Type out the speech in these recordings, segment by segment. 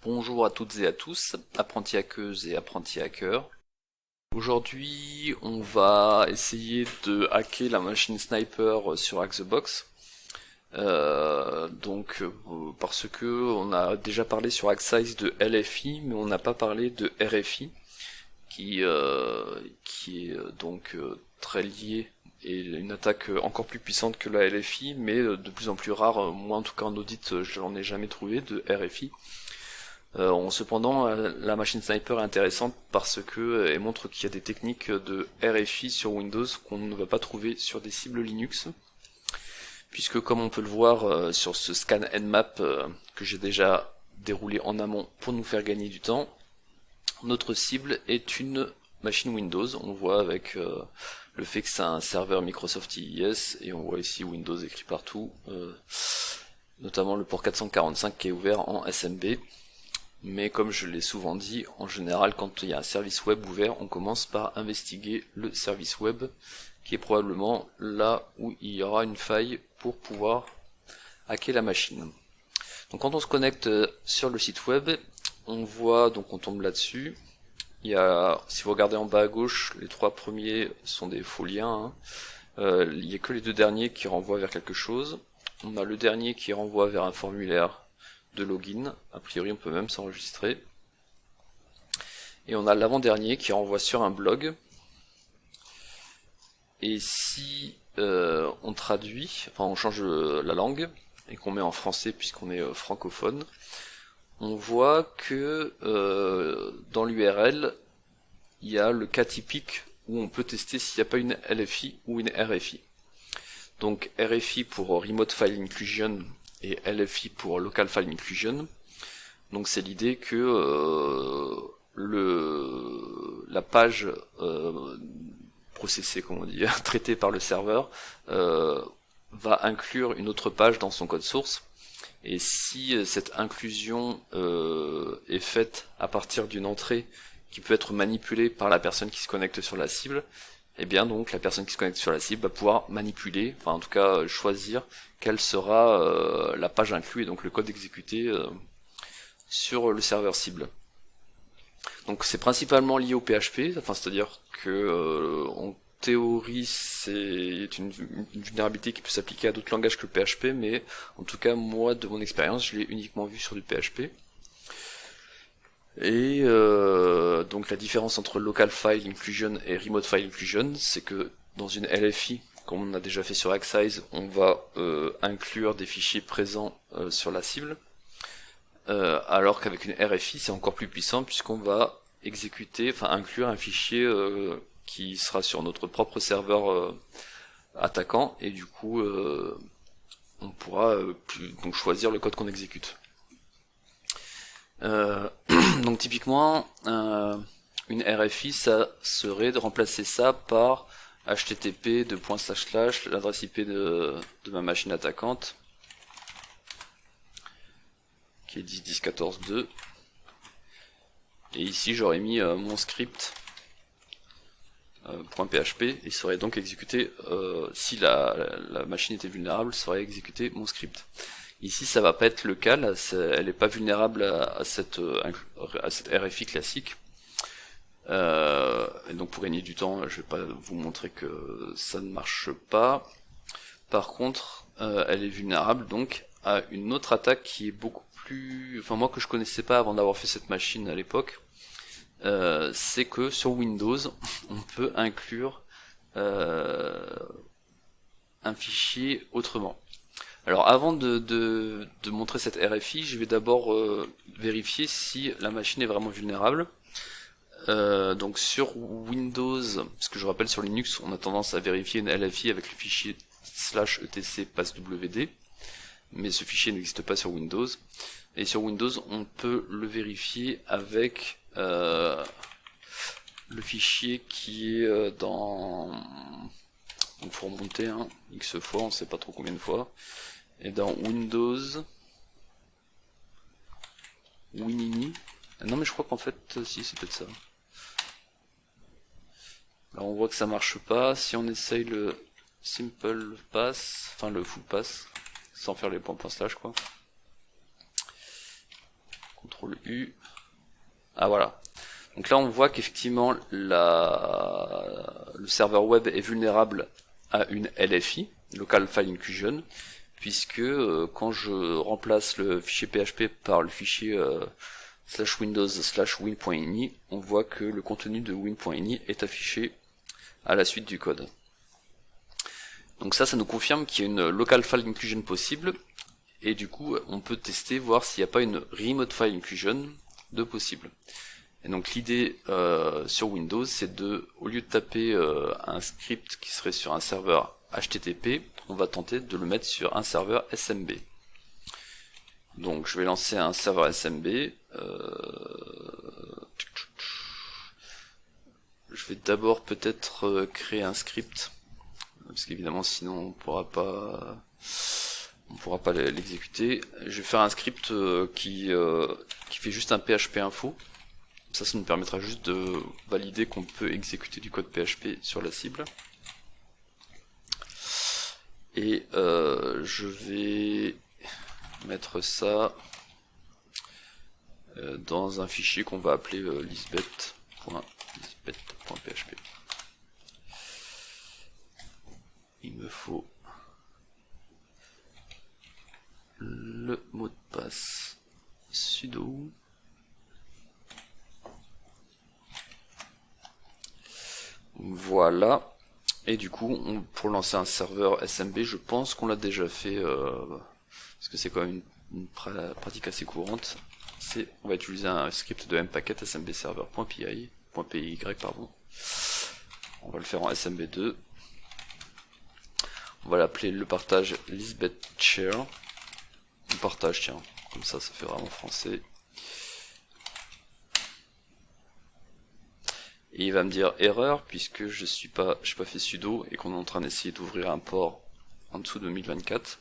Bonjour à toutes et à tous, apprentis hackeuses et apprentis hackers. Aujourd'hui, on va essayer de hacker la machine sniper sur Hack the Box. Parce que on a déjà parlé sur Hacksize de LFI, mais on n'a pas parlé de RFI, qui est très lié et une attaque encore plus puissante que la LFI, mais de plus en plus rare. Moi, en tout cas en audit, je n'en ai jamais trouvé de RFI. Cependant, la machine sniper est intéressante parce que elle montre qu'il y a des techniques de RFI sur Windows qu'on ne va pas trouver sur des cibles Linux, puisque comme on peut le voir sur ce scan Nmap que j'ai déjà déroulé en amont pour nous faire gagner du temps, notre cible est une machine Windows. On voit avec le fait que c'est un serveur Microsoft IIS, et on voit ici Windows écrit partout, notamment le port 445 qui est ouvert en SMB. Mais comme je l'ai souvent dit, en général, quand il y a un service web ouvert, on commence par investiguer le service web, qui est probablement là où il y aura une faille pour pouvoir hacker la machine. Donc quand on se connecte sur le site web, on voit, donc on tombe là-dessus. Si vous regardez en bas à gauche, les trois premiers sont des faux liens. Il n'y a que les deux derniers qui renvoient vers quelque chose. On a le dernier qui renvoie vers un formulaire de login, a priori on peut même s'enregistrer. Et on a l'avant-dernier qui renvoie sur un blog. Et si on traduit, enfin on change la langue, et qu'on met en français puisqu'on est francophone, on voit que dans l'URL, il y a le cas typique où on peut tester s'il n'y a pas une LFI ou une RFI. Donc RFI pour Remote File Inclusion et LFI pour Local File Inclusion. Donc c'est l'idée que la page processée, comme on dit, traitée par le serveur, va inclure une autre page dans son code source. Et si cette inclusion est faite à partir d'une entrée qui peut être manipulée par la personne qui se connecte sur la cible, et bien donc la personne qui se connecte sur la cible va pouvoir manipuler, enfin en tout cas choisir quelle sera la page inclue et donc le code exécuté sur le serveur cible. Donc c'est principalement lié au PHP, enfin c'est-à-dire que en théorie c'est une vulnérabilité qui peut s'appliquer à d'autres langages que le PHP, mais en tout cas moi de mon expérience je l'ai uniquement vu sur du PHP. Et donc la différence entre Local File Inclusion et Remote File Inclusion, c'est que dans une LFI, comme on a déjà fait sur Hacksize, on va inclure des fichiers présents sur la cible, alors qu'avec une RFI c'est encore plus puissant puisqu'on va inclure un fichier qui sera sur notre propre serveur attaquant, et du coup on pourra donc choisir le code qu'on exécute. Donc typiquement une RFI, ça serait de remplacer ça par http l'adresse IP de ma machine attaquante qui est 10.10.14.2, et ici j'aurais mis mon script .php, et serait donc exécuté si la machine était vulnérable, serait exécuté mon script. Ici ça va pas être le cas, là, elle est pas vulnérable à cette RFI classique. Et donc pour gagner du temps, je vais pas vous montrer que ça ne marche pas. Par contre, elle est vulnérable donc à une autre attaque qui est beaucoup plus... Enfin moi que je connaissais pas avant d'avoir fait cette machine à l'époque, c'est que sur Windows, on peut inclure un fichier autrement. Alors avant de montrer cette RFI, je vais d'abord vérifier si la machine est vraiment vulnérable. Donc sur Windows, parce que je rappelle sur Linux, on a tendance à vérifier une LFI avec le fichier /etc passwd, mais ce fichier n'existe pas sur Windows. Et sur Windows, on peut le vérifier avec le fichier qui est dans... Donc faut remonter X fois, on sait pas trop combien de fois. Et dans Windows Winini. Non mais je crois qu'en fait si, c'est peut-être ça. Là on voit que ça marche pas. Si on essaye le simple pass, enfin le full pass, sans faire les points slash quoi. CTRL U. Ah voilà. Donc là on voit qu'effectivement le serveur web est vulnérable à une LFI, Local File Inclusion, puisque quand je remplace le fichier PHP par le fichier /windows/win.ini, on voit que le contenu de win.ini est affiché à la suite du code. Donc ça nous confirme qu'il y a une Local File Inclusion possible, et du coup on peut tester, voir s'il n'y a pas une Remote File Inclusion de possible. Et donc l'idée sur Windows, c'est au lieu de taper un script qui serait sur un serveur HTTP, on va tenter de le mettre sur un serveur SMB. Donc je vais lancer un serveur SMB. Je vais d'abord peut-être créer un script, parce qu'évidemment sinon on pourra pas l'exécuter. Je vais faire un script qui fait juste un PHP info. Ça nous permettra juste de valider qu'on peut exécuter du code PHP sur la cible. Et je vais mettre ça dans un fichier qu'on va appeler lisbeth.php. Il me faut le mot de passe sudo. Voilà. Et du coup, pour lancer un serveur SMB, je pense qu'on l'a déjà fait, parce que c'est quand même une pratique assez courante. On va utiliser un script de mpacket smb-server.py, pardon. On va le faire en smb2. On va l'appeler le partage lisbeth share. Le partage, tiens, comme ça fait vraiment français. Et il va me dire erreur puisque je n'ai pas fait sudo et qu'on est en train d'essayer d'ouvrir un port en dessous de 1024.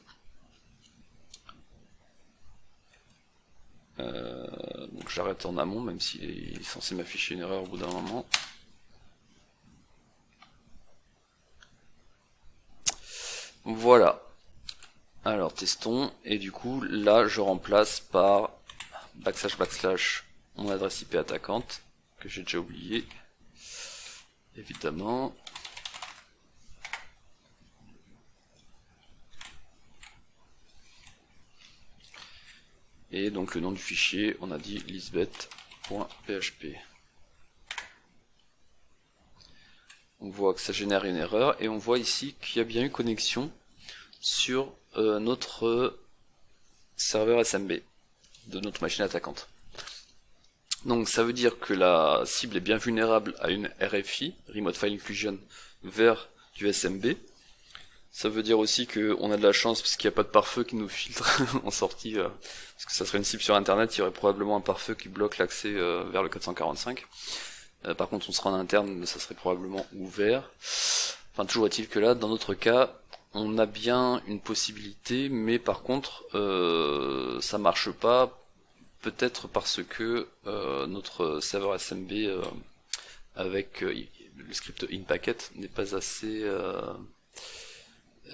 Donc j'arrête en amont même s'il est censé m'afficher une erreur au bout d'un moment. Voilà. Alors testons, et du coup là je remplace par / mon adresse IP attaquante que j'ai déjà oublié. Évidemment. Et donc le nom du fichier, on a dit lisbeth.php. On voit que ça génère une erreur et on voit ici qu'il y a bien eu connexion sur notre serveur SMB de notre machine attaquante. Donc ça veut dire que la cible est bien vulnérable à une RFI, Remote File Inclusion, vers du SMB. Ça veut dire aussi qu'on a de la chance parce qu'il n'y a pas de pare-feu qui nous filtre en sortie, parce que ça serait une cible sur internet, il y aurait probablement un pare-feu qui bloque l'accès vers le 445. Par contre on sera en interne, ça serait probablement ouvert. Enfin toujours est-il que là, dans notre cas, on a bien une possibilité, mais par contre ça marche pas. Peut-être parce que notre serveur SMB avec le script inpacket n'est pas assez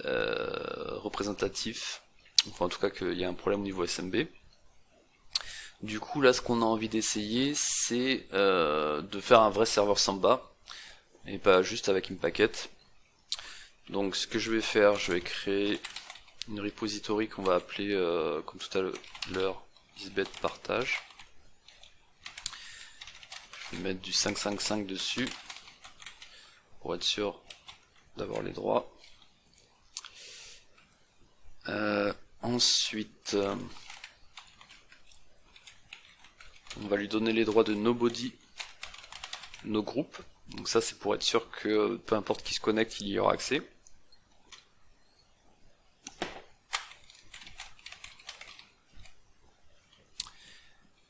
représentatif. Enfin, en tout cas qu'il y a un problème au niveau SMB. Du coup là ce qu'on a envie d'essayer c'est de faire un vrai serveur Samba et pas juste avec inpacket. Donc ce que je vais faire, je vais créer une repository qu'on va appeler comme tout à l'heure lisbeth partage. Je vais mettre du 555 dessus pour être sûr d'avoir les droits. Ensuite on va lui donner les droits de nobody, nos groupes. Donc ça c'est pour être sûr que peu importe qui se connecte, il y aura accès.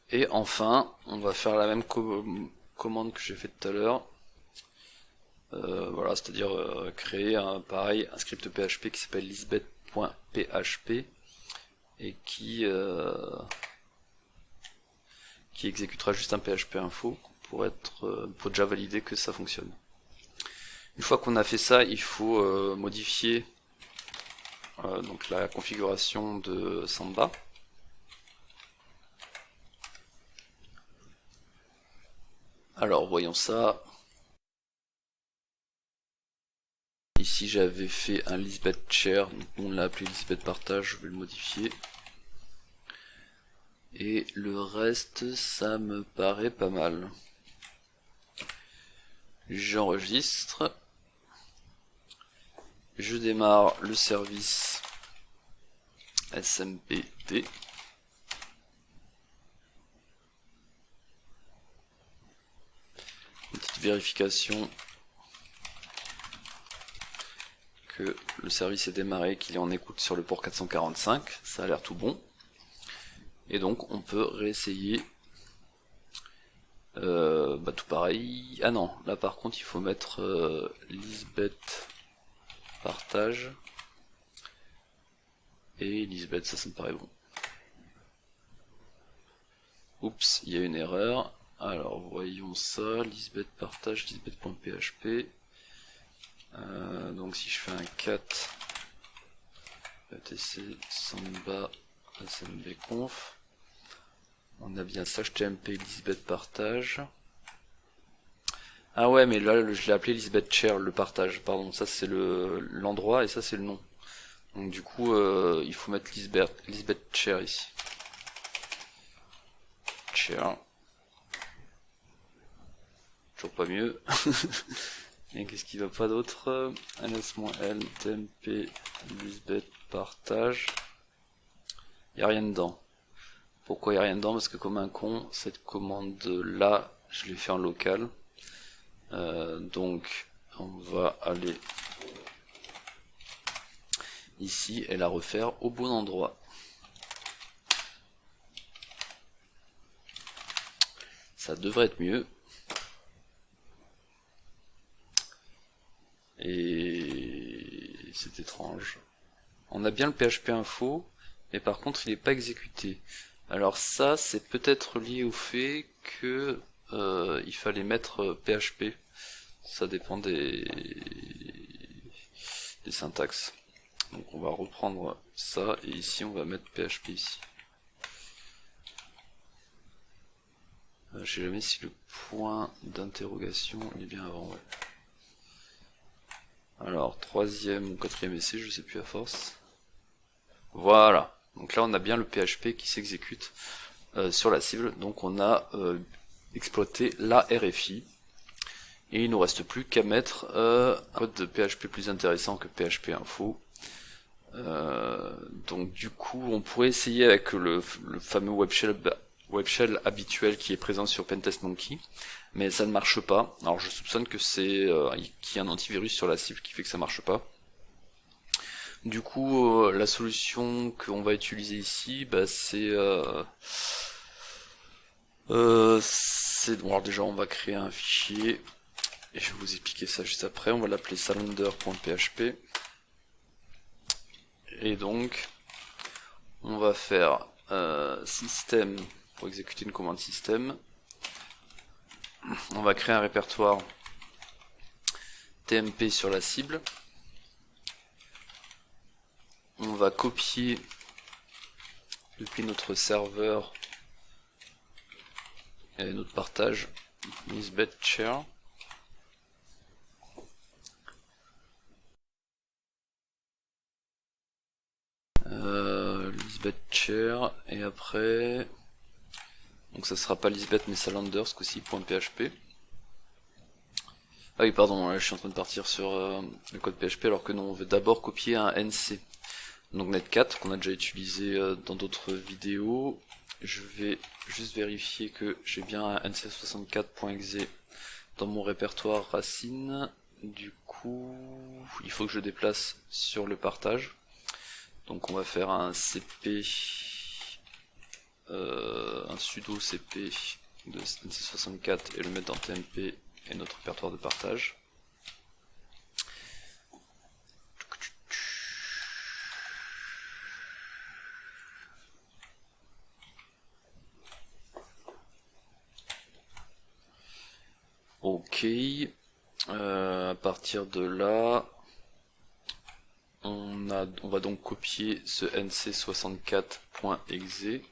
Et enfin, on va faire la même commande que j'ai fait tout à l'heure. Voilà, c'est-à-dire créer un script PHP qui s'appelle lisbeth.php et qui exécutera juste un PHP info pour déjà valider que ça fonctionne. Une fois qu'on a fait ça, il faut modifier donc la configuration de Samba. Alors voyons ça. Ici j'avais fait un Lisbeth Share, donc on l'a appelé Lisbeth Partage, je vais le modifier. Et le reste ça me paraît pas mal. J'enregistre. Je démarre le service SMPT. Une petite vérification que le service est démarré, qu'il est en écoute sur le port 445, ça a l'air tout bon. Et donc on peut réessayer tout pareil. Ah non, là par contre il faut mettre Lisbeth Partage. Et Lisbeth, ça me paraît bon. Oups, il y a une erreur. Alors voyons ça, Lisbeth Partage, Lisbeth.php. Donc si je fais un cat etc samba smb-conf, on a bien ça, tmp Lisbeth Partage. Ah ouais, mais là je l'ai appelé Lisbeth Share, le partage, pardon, ça c'est l'endroit et ça c'est le nom. Donc du coup il faut mettre Lisbeth Share ici. Share. Toujours pas mieux. Et qu'est-ce qui va pas d'autre? ls-l tmp Lisbeth Partage. Il n'y a rien dedans. Pourquoi il n'y a rien dedans? Parce que comme un con, cette commande là, je l'ai fait en local. Donc on va aller ici et la refaire au bon endroit. Ça devrait être mieux. Et c'est étrange. On a bien le PHP info, mais par contre il n'est pas exécuté. Alors ça, c'est peut-être lié au fait que il fallait mettre PHP. Ça dépend des syntaxes. Donc on va reprendre ça et ici on va mettre PHP ici. Je sais jamais si le point d'interrogation est bien avant. Ouais. Alors troisième ou quatrième essai, je sais plus à force. Voilà. Donc là on a bien le PHP qui s'exécute sur la cible. Donc on a exploité la RFI. Et il nous reste plus qu'à mettre un code de PHP plus intéressant que PHP info. Donc du coup on pourrait essayer avec le fameux webshell habituel qui est présent sur Pentest Monkey, mais ça ne marche pas. Alors je soupçonne que c'est qu'il y a un antivirus sur la cible qui fait que ça marche pas. Du coup la solution qu'on va utiliser ici, c'est bon, alors déjà on va créer un fichier et je vais vous expliquer ça juste après. On va l'appeler salander.php et donc on va faire système pour exécuter une commande système. On va créer un répertoire tmp sur la cible. On va copier depuis notre serveur et notre partage Lisbeth Share. Lisbeth Share et après donc ça sera pas Lisbeth mais Salander ce coup-ci .php. Ah oui pardon, là, je suis en train de partir sur le code PHP alors que non, on veut d'abord copier un NC. Donc Net4 qu'on a déjà utilisé dans d'autres vidéos. Je vais juste vérifier que j'ai bien un nc64.exe dans mon répertoire racine. Du coup il faut que je déplace sur le partage. Donc on va faire un cp un sudo cp de nc64 et le mettre dans tmp et notre répertoire de partage. Ok, à partir de là, on va donc copier ce nc64.exe et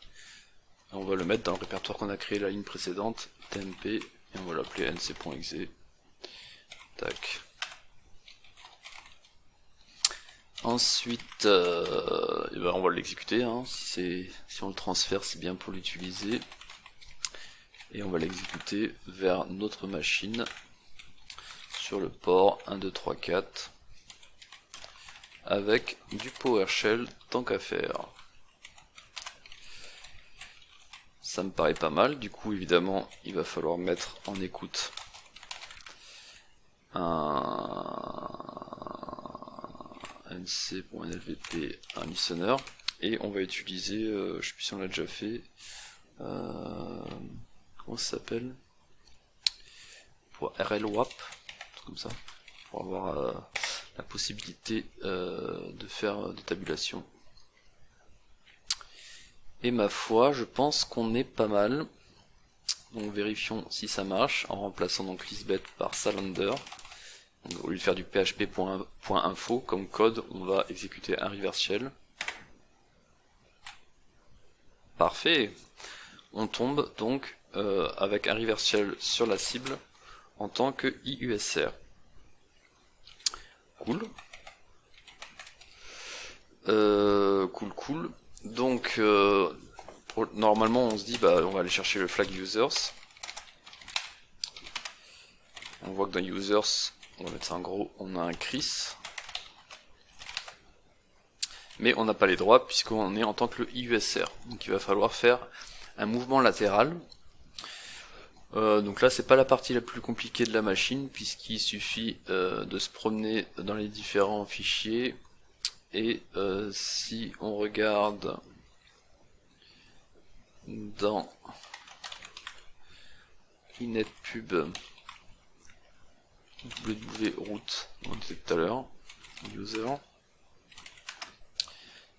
on va le mettre dans le répertoire qu'on a créé la ligne précédente, tmp Et on va l'appeler nc.exe. Tac. Ensuite, ben on va l'exécuter, hein. Si on le transfère, c'est bien pour l'utiliser. Et on va l'exécuter vers notre machine sur le port 1, 2, 3, 4 avec du PowerShell tant qu'à faire. Ça me paraît pas mal. Du coup, évidemment, il va falloir mettre en écoute un nc.nlvp, un listener, et on va utiliser, je sais plus si on l'a déjà fait, comment ça s'appelle, pour rlwap, comme ça, pour avoir la possibilité de faire des tabulations. Et ma foi, je pense qu'on est pas mal. Donc vérifions si ça marche en remplaçant donc lisbeth par salander. Donc, au lieu de faire du php.info comme code, on va exécuter un reverse shell. Parfait. On tombe donc avec un reverse shell sur la cible en tant que IUSR. Cool. Cool. Donc normalement on se dit bah on va aller chercher le flag users. On voit que dans users, on va mettre ça en gros, on a un Chris. Mais on n'a pas les droits puisqu'on est en tant que le IUSR. Donc il va falloir faire un mouvement latéral. Donc là c'est pas la partie la plus compliquée de la machine puisqu'il suffit de se promener dans les différents fichiers. Et si on regarde dans inetpub wroot, on disait tout à l'heure, user,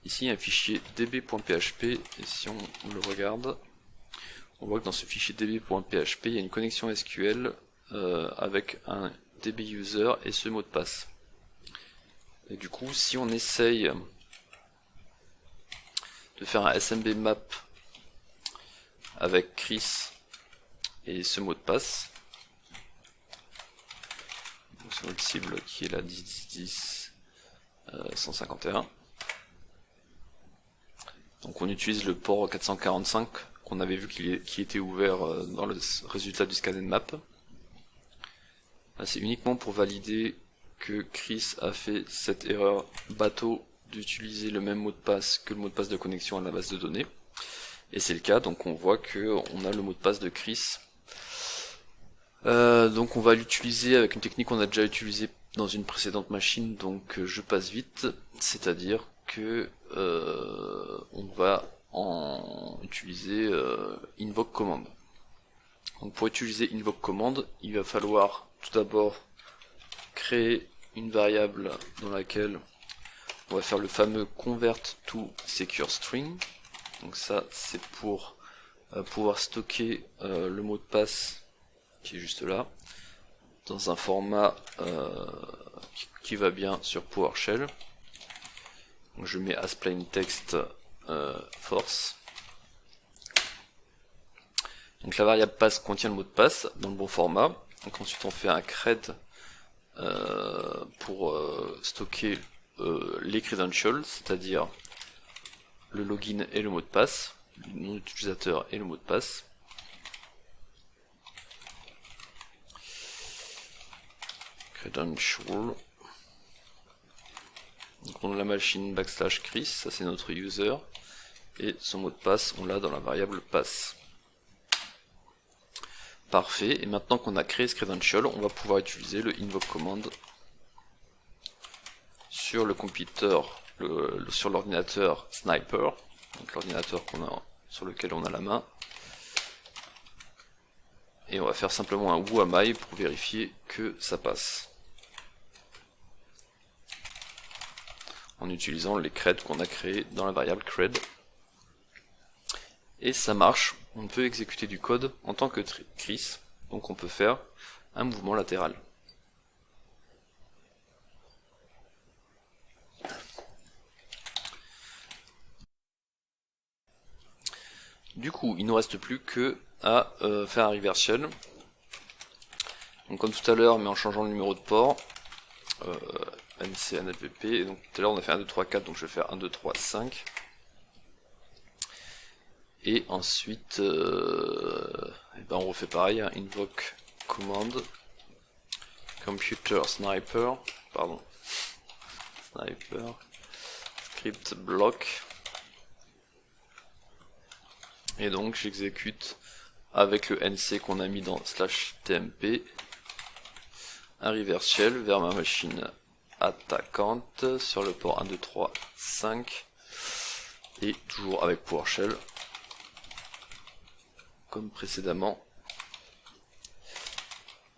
ici il y a un fichier db.php, et si on le regarde, on voit que dans ce fichier db.php il y a une connexion SQL avec un dbuser et ce mot de passe. Et du coup, si on essaye de faire un SMB map avec Chris et ce mot de passe, donc sur notre cible qui est la 10.10.10 151, donc on utilise le port 445 qu'on avait vu qui était ouvert dans le résultat du scan and map. C'est uniquement pour valider que Chris a fait cette erreur bateau d'utiliser le même mot de passe que le mot de passe de connexion à la base de données. Et c'est le cas, donc on voit que on a le mot de passe de Chris. Donc on va l'utiliser avec une technique qu'on a déjà utilisée dans une précédente machine, donc je passe vite, c'est-à-dire que on va en utiliser invoke command. Donc pour utiliser invoke command, il va falloir tout d'abord créer une variable dans laquelle on va faire le fameux convert to secure string. Donc ça c'est pour pouvoir stocker le mot de passe qui est juste là dans un format qui va bien sur PowerShell. Donc je mets as plain text force. Donc la variable pass contient le mot de passe dans le bon format. Donc ensuite on fait un cred pour stocker les credentials, c'est-à-dire le login et le mot de passe, le nom d'utilisateur et le mot de passe. Credential. Donc on a la machine \Chris, ça c'est notre user, et son mot de passe on l'a dans la variable pass. Parfait, et maintenant qu'on a créé ce credential, on va pouvoir utiliser le invoke command sur le computer, sur l'ordinateur Sniper, donc l'ordinateur sur lequel on a la main. Et on va faire simplement un whoami pour vérifier que ça passe. En utilisant les creds qu'on a créés dans la variable cred. Et ça marche, on peut exécuter du code en tant que Chris, donc on peut faire un mouvement latéral. Du coup, il ne nous reste plus que à faire un reverse shell. Donc comme tout à l'heure, mais en changeant le numéro de port, NC, NLVP, et donc tout à l'heure on a fait 1, 2, 3, 4, donc je vais faire 1, 2, 3, 5. Et ensuite, on refait pareil, hein, invoke command, computer sniper, pardon, sniper, script block, et donc j'exécute avec le NC qu'on a mis dans /tmp un reverse shell vers ma machine attaquante sur le port 1, 2, 3, 5, et toujours avec PowerShell comme précédemment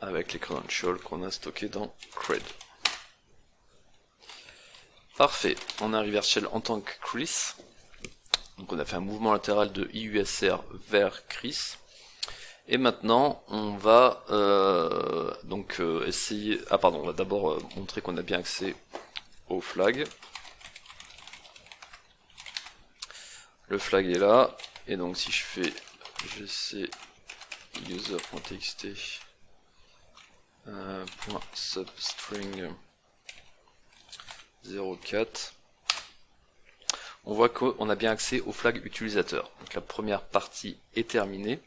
avec les credentials qu'on a stockés dans Cred. Parfait, on a un reverse shell en tant que Chris. Donc on a fait un mouvement latéral de IUSR vers Chris. Et maintenant on va essayer. Ah pardon, on va d'abord montrer qu'on a bien accès au flag. Le flag est là, et donc si je fais gc user.txt .substring 04, on voit qu'on a bien accès au flag utilisateur. Donc la première partie est terminée.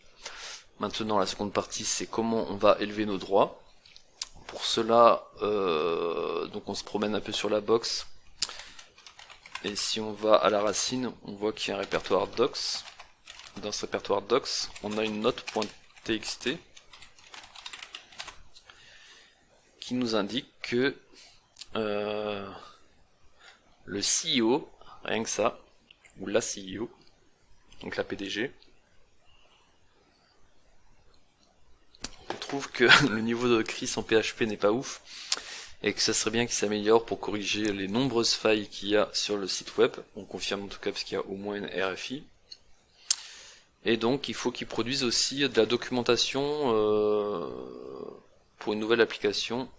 Maintenant la seconde partie, c'est comment on va élever nos droits. Pour cela, donc on se promène un peu sur la box, et si on va à la racine, on voit qu'il y a un répertoire docs. Dans ce répertoire docs, on a une note.txt qui nous indique que le CEO, rien que ça, ou la CEO, donc la PDG, on trouve que le niveau de Chris en PHP n'est pas ouf, et que ça serait bien qu'il s'améliore pour corriger les nombreuses failles qu'il y a sur le site web. On confirme en tout cas parce qu'il y a au moins une RFI. Et donc il faut qu'il produise aussi de la documentation pour une nouvelle application,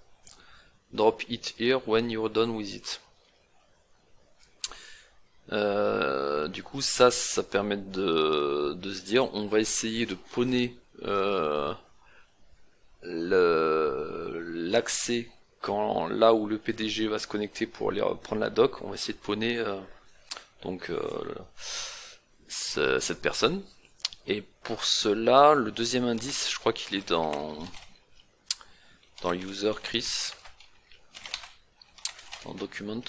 drop it here when you're done with it. Du coup ça permet de se dire, on va essayer de pawner l'accès quand là où le PDG va se connecter pour aller prendre la doc. On va essayer de pawner cette personne. Et pour cela, le deuxième indice, je crois qu'il est dans user Chris, dans document.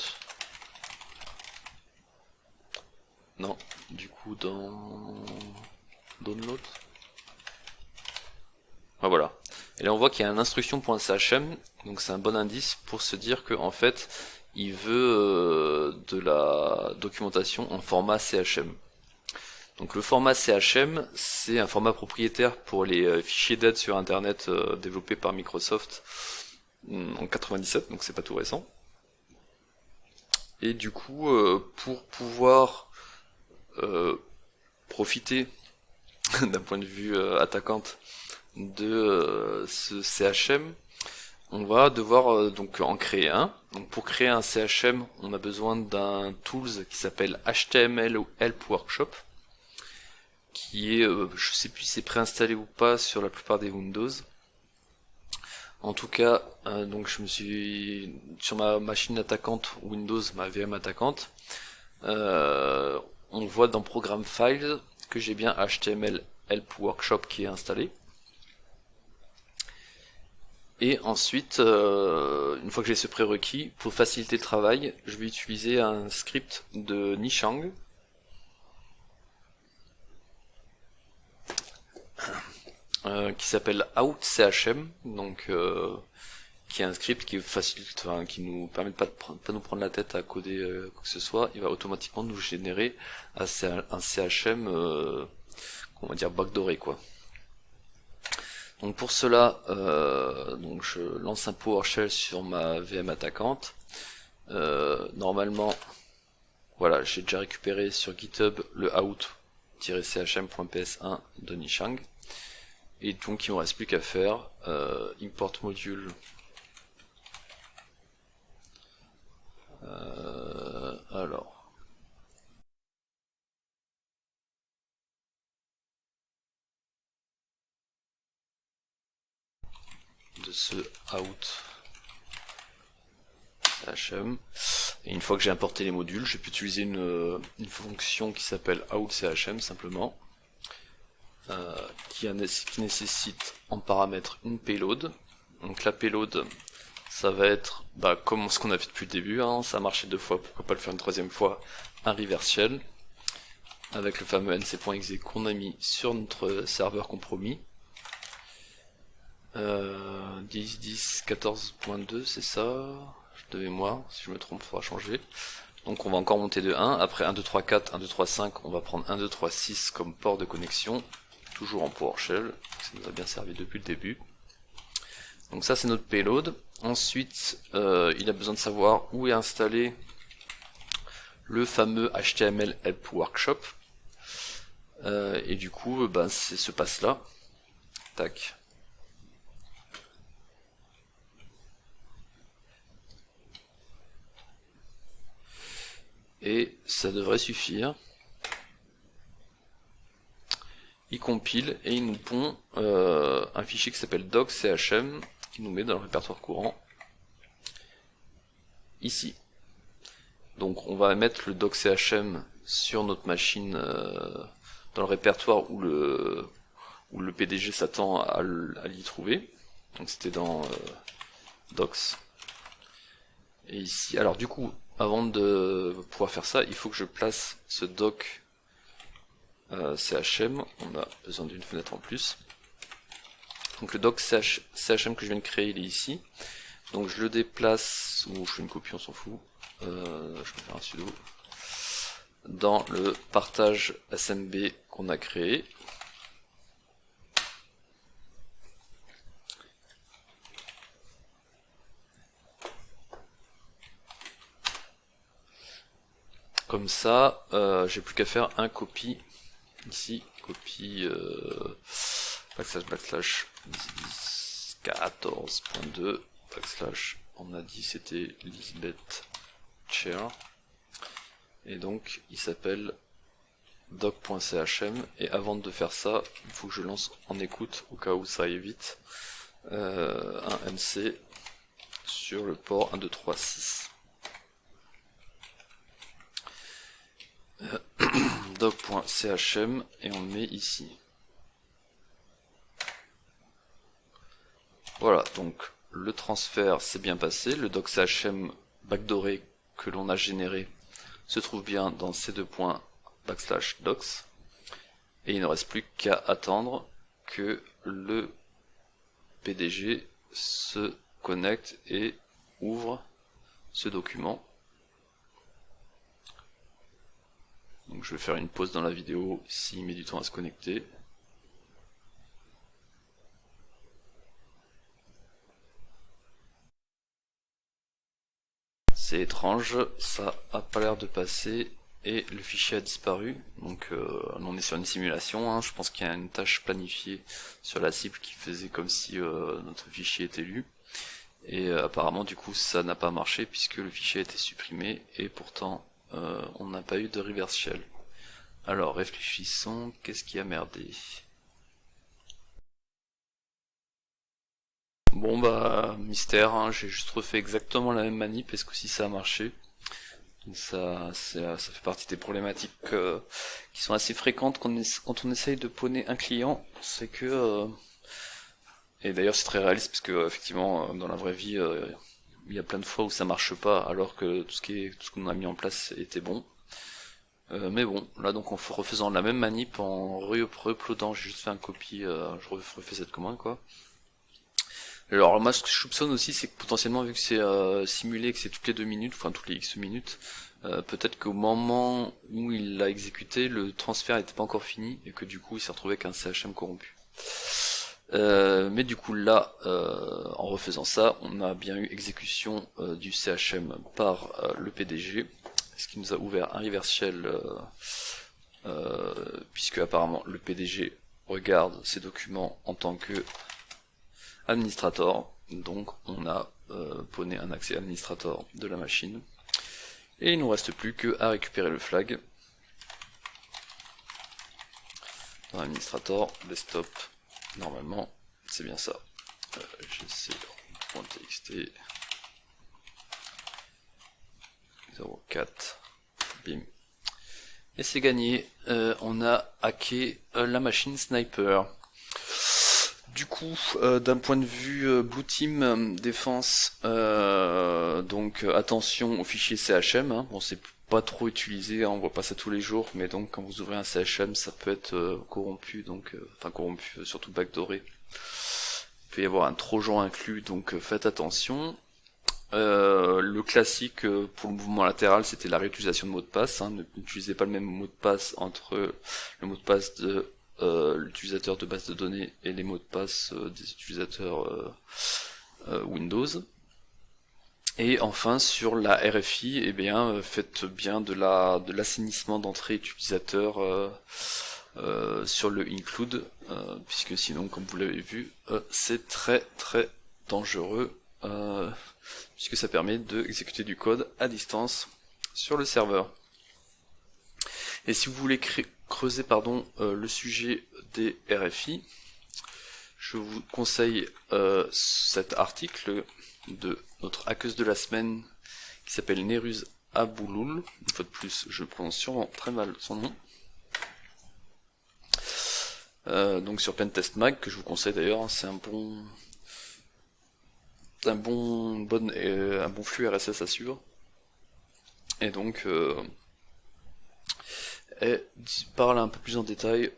Non, du coup dans download. Ah, voilà. Et là on voit qu'il y a un instruction.chm, donc c'est un bon indice pour se dire que en fait il veut de la documentation en format CHM. Donc le format CHM, c'est un format propriétaire pour les fichiers d'aide sur internet développés par Microsoft en 97, donc c'est pas tout récent. Et du coup, pour pouvoir profiter d'un point de vue attaquante de ce CHM, on va devoir donc en créer un. Donc pour créer un CHM, on a besoin d'un tools qui s'appelle HTML Help Workshop, qui est, je sais plus si c'est préinstallé ou pas sur la plupart des Windows. En tout cas, donc je me suis sur ma machine attaquante Windows, ma VM attaquante, on voit dans Program Files que j'ai bien HTML Help Workshop qui est installé. Et ensuite, une fois que j'ai ce prérequis, pour faciliter le travail, je vais utiliser un script de Nishang. Qui s'appelle outchm, donc qui est un script qui facilite, enfin, qui nous permet de pas nous prendre la tête à coder quoi que ce soit. Il va automatiquement nous générer un CHM, on va dire backdooré quoi. Donc pour cela, donc je lance un PowerShell sur ma VM attaquante. Normalement, voilà, j'ai déjà récupéré sur GitHub le out-chm.ps1 de Nishang. Et donc il ne me reste plus qu'à faire import module alors ce out CHM. Et une fois que j'ai importé les modules, je peux utiliser une fonction qui s'appelle outCHM simplement, qui nécessite en paramètre une payload. Donc la payload, ça va être comme ce qu'on a fait depuis le début, hein, ça a marché 2 fois, pourquoi pas le faire une 3e fois, un reverse shell, avec le fameux nc.exe qu'on a mis sur notre serveur compromis. 10.10.14.2 c'est ça, de mémoire, si je me trompe, il faudra changer. Donc on va encore monter de 1, après 1, 2, 3, 4, 1, 2, 3, 5, on va prendre 1, 2, 3, 6 comme port de connexion, toujours en PowerShell, ça nous a bien servi depuis le début. Donc ça c'est notre payload. Ensuite, il a besoin de savoir où est installé le fameux HTML Help Workshop. Et du coup, c'est ce passe-là. Tac. Et ça devrait suffire. Il compile et il nous pond un fichier qui s'appelle doc.chm qui nous met dans le répertoire courant ici. Donc on va mettre le doc.chm sur notre machine dans le répertoire où le PDG s'attend à l'y trouver. Donc c'était dans docs. Et ici, alors du coup, avant de pouvoir faire ça, il faut que je place ce doc CHM, on a besoin d'une fenêtre en plus. Donc le doc CHM que je viens de créer, il est ici. Donc je le déplace, ou je fais une copie, on s'en fout. Je vais faire un sudo. Dans le partage SMB qu'on a créé. Comme ça, j'ai plus qu'à faire un copy. Ici, copy backslash 14.2 backslash, on a dit c'était Lisbeth Chair, et donc il s'appelle doc.chm, et avant de faire ça, il faut que je lance en écoute, au cas où ça aille vite, un MC sur le port 1, 2, 3, 6. Doc.chm et on le met ici. Voilà, donc le transfert s'est bien passé, le doc.chm backdooré que l'on a généré se trouve bien dans ces deux points /docs, et il ne reste plus qu'à attendre que le PDG se connecte et ouvre ce document. Donc je vais faire une pause dans la vidéo s'il met du temps à se connecter. C'est étrange, ça a pas l'air de passer et le fichier a disparu. Donc on est sur une simulation, hein. Je pense qu'il y a une tâche planifiée sur la cible qui faisait comme si notre fichier était lu. Et apparemment du coup ça n'a pas marché puisque le fichier a été supprimé et pourtant on n'a pas eu de reverse shell. Alors réfléchissons, qu'est-ce qui a merdé? Bon mystère, hein, j'ai juste refait exactement la même manip, est-ce que si ça a marché? Donc ça fait partie des problématiques qui sont assez fréquentes quand on essaye de pawner un client, c'est que... et d'ailleurs c'est très réaliste parce que effectivement dans la vraie vie il y a plein de fois où ça marche pas alors que tout ce qu'on a mis en place était bon. Mais bon, là donc en refaisant la même manip, en re-uploadant, j'ai juste fait un copie, je refais cette commande quoi. Alors moi ce que je soupçonne aussi c'est que potentiellement vu que c'est simulé, que c'est toutes les 2 minutes, enfin toutes les X minutes, peut-être qu'au moment où il l'a exécuté, le transfert n'était pas encore fini et que du coup il s'est retrouvé avec un CHM corrompu. Mais du coup là, en refaisant ça, on a bien eu exécution du CHM par le PDG, ce qui nous a ouvert un reverse shell, puisque apparemment le PDG regarde ces documents en tant que administrator, donc on a pawné un accès administrator de la machine, et il nous reste plus que à récupérer le flag dans administrator, desktop, normalement c'est bien ça. gc.txt 04, bim. Et c'est gagné, on a hacké la machine sniper. Du coup, d'un point de vue Blue Team défense, donc attention au fichier CHM, hein. Bon, c'est pas trop utilisé, hein, on voit pas ça tous les jours, mais donc quand vous ouvrez un CHM, ça peut être corrompu, donc enfin corrompu, surtout backdooré. Il peut y avoir un trojan inclus, donc faites attention. Le classique pour le mouvement latéral, c'était la réutilisation de mots de passe, hein. N'utilisez pas le même mot de passe entre le mot de passe de l'utilisateur de base de données et les mots de passe des utilisateurs Windows. Et enfin sur la RFI, eh bien faites bien de l'assainissement d'entrée utilisateur sur le include, puisque sinon, comme vous l'avez vu, c'est très très dangereux, puisque ça permet d'exécuter du code à distance sur le serveur. Et si vous voulez creuser le sujet des RFI, je vous conseille cet article de notre hackeuse de la semaine qui s'appelle Neruz Abouloul. Une fois de plus, je prononce sûrement très mal son nom. Donc sur Pentest Mag, que je vous conseille d'ailleurs, hein, c'est un bon flux RSS à suivre. Et donc elle parle un peu plus en détail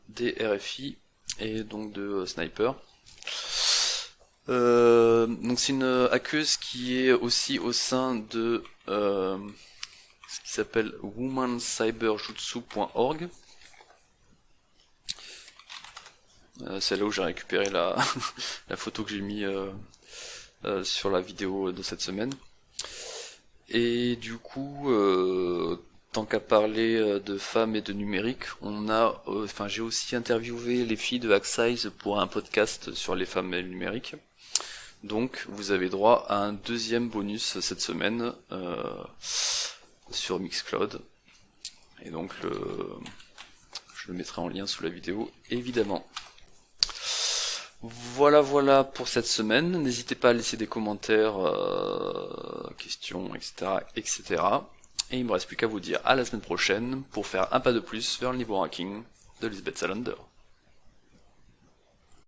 des RFI et donc de Sniper. Donc c'est une hackeuse qui est aussi au sein de ce qui s'appelle womancyberjutsu.org. C'est là où j'ai récupéré la photo que j'ai mis sur la vidéo de cette semaine. Et du coup, tant qu'à parler de femmes et de numérique, j'ai aussi interviewé les filles de Hacksize pour un podcast sur les femmes et le numérique. Donc vous avez droit à un deuxième bonus cette semaine sur Mixcloud. Et donc je le mettrai en lien sous la vidéo, évidemment. Voilà pour cette semaine. N'hésitez pas à laisser des commentaires, questions, etc., etc. Et il me reste plus qu'à vous dire à la semaine prochaine pour faire un pas de plus vers le niveau ranking de Lisbeth Salander.